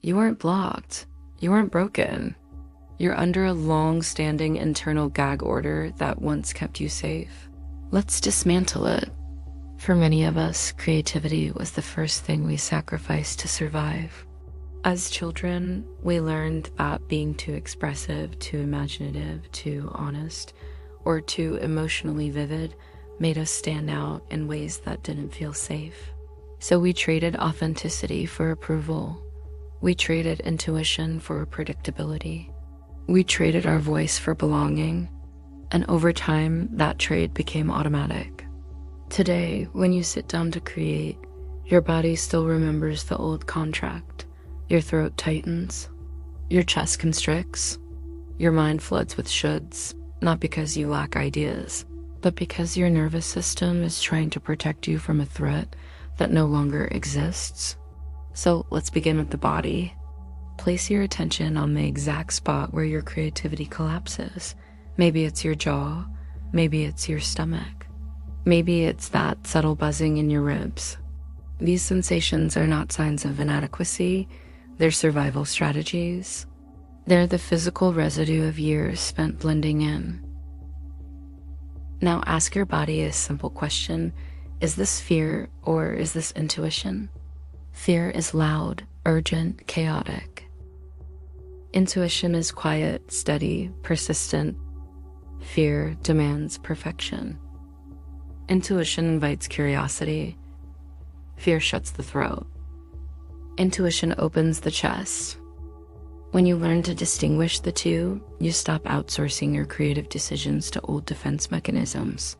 You weren't blocked. You weren't broken. You're under a long-standing internal gag order that once kept you safe. Let's dismantle it. For many of us, creativity was the first thing we sacrificed to survive. As children, we learned that being too expressive, too imaginative, too honest, or too emotionally vivid made us stand out in ways that didn't feel safe. So we traded authenticity for approval. We traded intuition for predictability. We traded our voice for belonging. And over time, that trade became automatic. Today, when you sit down to create, your body still remembers the old contract. Your throat tightens. Your chest constricts. Your mind floods with shoulds, not because you lack ideas, but because your nervous system is trying to protect you from a threat that no longer exists. So let's begin with the body. Place your attention on the exact spot where your creativity collapses. Maybe it's your jaw, maybe it's your stomach, maybe it's that subtle buzzing in your ribs. These sensations are not signs of inadequacy, they're survival strategies. They're the physical residue of years spent blending in. Now ask your body a simple question: is this fear or is this intuition? Fear is loud, urgent, chaotic. Intuition is quiet, steady, persistent. Fear demands perfection. Intuition invites curiosity. Fear shuts the throat. Intuition opens the chest. When you learn to distinguish the two, you stop outsourcing your creative decisions to old defense mechanisms.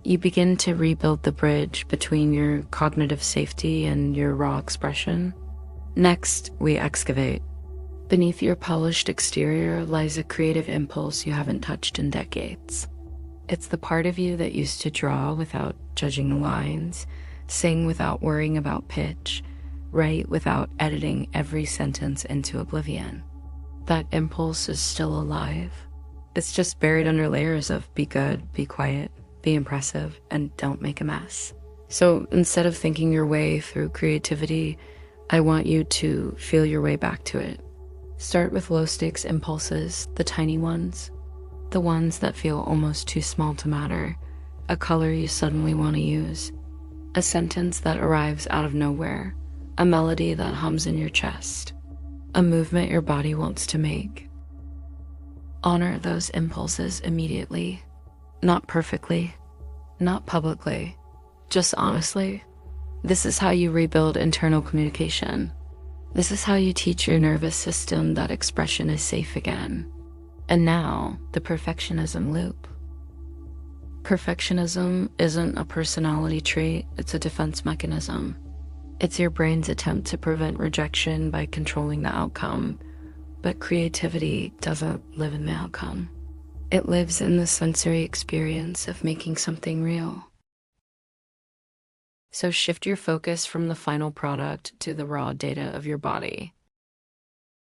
You begin to rebuild the bridge between your cognitive safety and your raw expression. Next, we excavate. Beneath your polished exterior lies a creative impulse you haven't touched in decades. It's the part of you that used to draw without judging the lines, sing without worrying about pitch, write without editing every sentence into oblivion. That impulse is still alive. It's just buried under layers of be good, be quiet, be impressive, and don't make a mess. So instead of thinking your way through creativity, I want you to feel your way back to it. Start with low-stakes impulses, the tiny ones, the ones that feel almost too small to matter, a color you suddenly want to use, a sentence that arrives out of nowhere, a melody that hums in your chest, a movement your body wants to make. Honor those impulses immediately, not perfectly, not publicly, just honestly. This is how you rebuild internal communication. This is how you teach your nervous system that expression is safe again. And now, the perfectionism loop. Perfectionism isn't a personality trait, it's a defense mechanism. It's your brain's attempt to prevent rejection by controlling the outcome. But creativity doesn't live in the outcome. It lives in the sensory experience of making something real. So shift your focus from the final product to the raw data of your body.